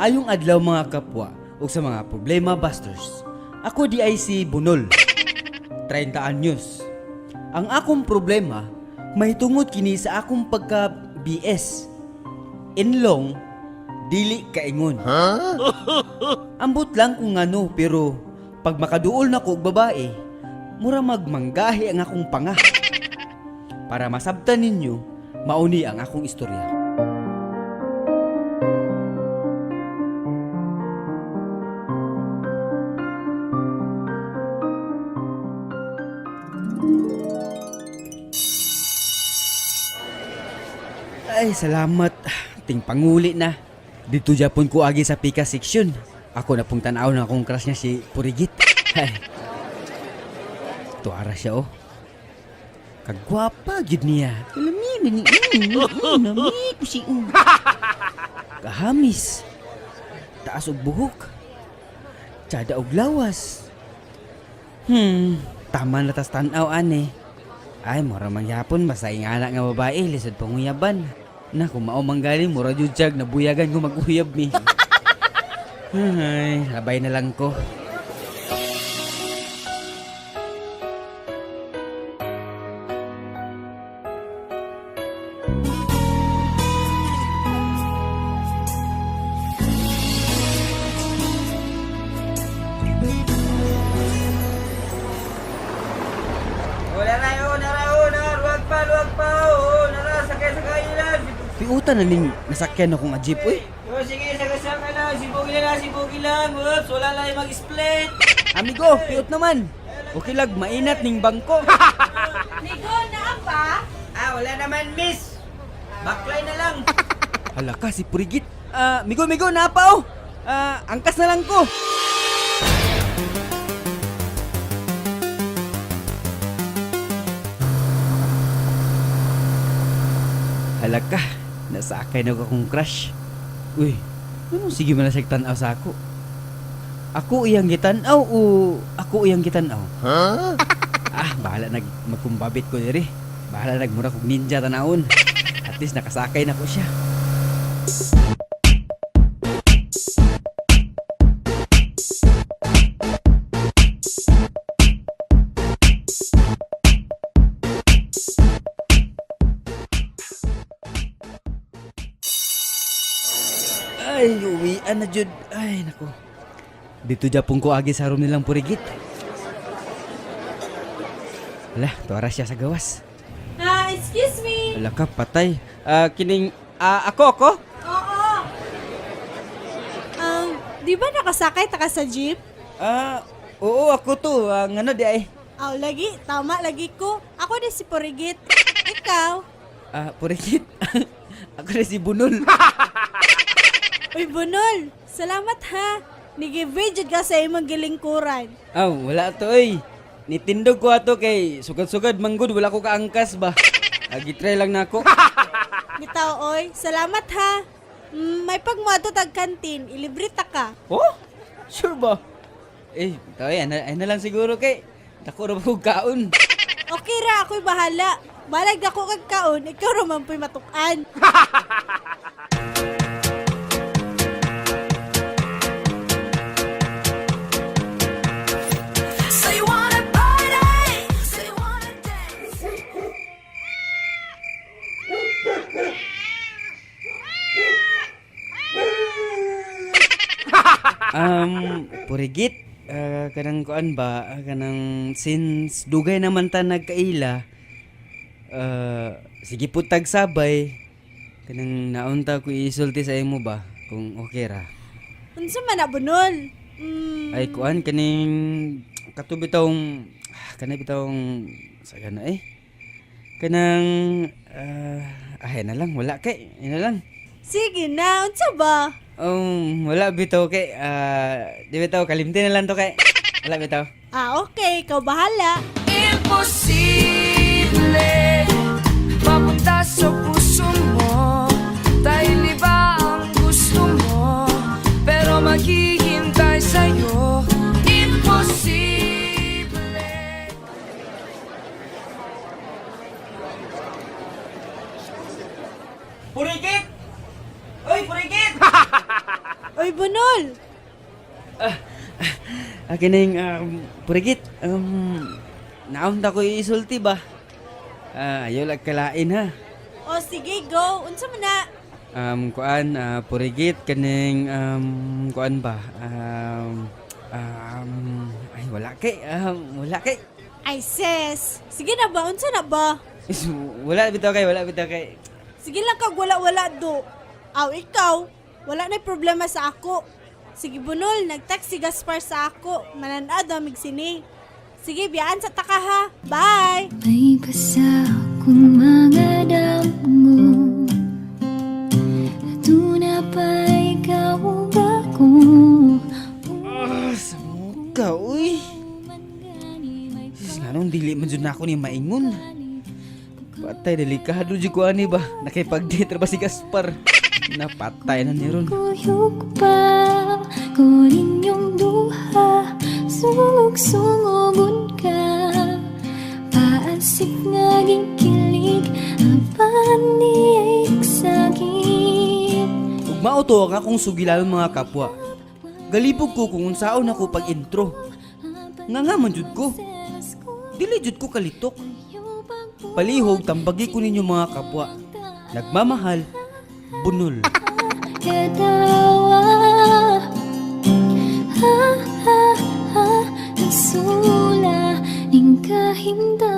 Maayong adlaw mga kapwa ug sa mga problema busters. Ako di ay si Bunol. 30 anyos. Ang akong problema mahitungod kini sa akong pagka BS. Inlong dili kaingon. Ambot lang kung ano pero pag makaduol na ko og babae, mura magmanggahi ang akong panga. Para masabtan ninyo, mauni ang akong istorya. Ay, salamat. Ting panguli na. Dito Japon ko agi sa Pika section. Ako na pong tanaw na akong crush niya si Purigit. Ay. Tuara siya oh. Kagwapa gid niya. Alami nami ko si kahamis. Taas og buhok. Tsada og lawas. Tama na tas tanaw ane. Ay, mura man yapon basta ingana nga babae lisod panguyaban. Na kung mao manggaling mura jud jag nabuyagan ko maguyab mi. Ay, labay na lang ko. Piutan na ning nasakyan akong jeep uy. O sige, sagasaka lang. Sibugi lang. Oops, wala lang mag-split. Amigo, piut naman. Okay lag, mainat ning bangko. Migo, naa pa? Wala naman, miss. Baklay na lang. Hala ka si Purigit. Migo, napa oh. Angkas na lang ko. Hala ka, nasakay na akong crush. Uy, ano sige man na tanaw sa ako? Ako iyang gitanaw o ako iyang gitanaw? Bahala magkumbabit ko diri. Bahala nagmura kog ninja tanawon. At least nakasakay na ko siya. Ay, uwian na jud. Ay, nako. Dito Japon ko agi sa room nilang Purigit. Wala, tuwara siya sa gawas. Excuse me. Wala ka, patay. Ako? Oo. Di ba nakasakay ta ka sa jeep? Oo, ako to. Ano di ay? Lagi. Tama, lagi ko. Ako din si Purigit. Ikaw? Purigit. Ako na si Bunol. Uy, Bunol. Salamat ha. Nag-video ka sa imong gilingkuran. Wala to eh. Nitindog ko ato kay sugad-sugad manggod. Wala ko kaangkas ba? Gitry lang na ako. Bitaw, oy. Salamat ha. May pagmuato tag kantin. Ilibre ta ka. Oh? Sure ba? Bitaw ay na lang siguro kay dako ra ko kaon. Okay ra, ako'y bahala. Balag na ko kag kaon, ikaw raman po'y matukan. Purigit, kanang kuan ba, kanang since dugay naman ta nagkaila, sige po tagsabay, kanang naunta ko isulti sa imo ba, kung okay ra. Unsa man na, Bunol? Ay kuan, kaning katubitong, kanang bitong, sagana kanang, na lang, wala kay, na lang. Sige na, unsa ba? Wala bitaw kay di bitaw kalimti na lang to kay. Wala bitaw. Okay, ikaw bahala. Imposible mapunta sa puso mo. Dahil iba ang gusto mo, pero maghihintay sa'yo. Imposible. Purigit! Oy, Purigit! Oy, Bunol! Kining purigit, naon ta ko isulti ba? Ayaw lang kalain ha. O, sige, go. Unsa man na? Kuan, purigit, kaning, kuan ba? Ay, wala kay, wala kay. Ay, sis. Sige na ba? Unsa na ba? Wala bitaw kay. Sige lang kag wala-wala do. Aw, ikaw. Wala na problema sa ako. Sige, Bunol. Nag-text si Gaspar sa ako. Mananad amig sini. Sige, biyaan sa taka ha. Bye! May basa akong mga damo Natuna pa ikaw ako Samuka, uy. Sis, nanong dili man dyan ako ni maingon. Patay, delikado dyan ko ani ba? Nakipag-date ba si Gaspar? Napatay na ni Ron. Kuyog pa ko ninyong duha Sungog-sungogon ka Paasip nga ginkilig Apan di ay sakit Ug mauto ang akong sugilanon mga kapwa. Galibog ko kung unsaon ako pag-intro. Nga man jud ko. Dili jud ko kalitok. Palihog tambagi ko ninyo mga kapwa. Nagmamahal, Bunol. Katawa Ha ha ha Nasula Ning kahimda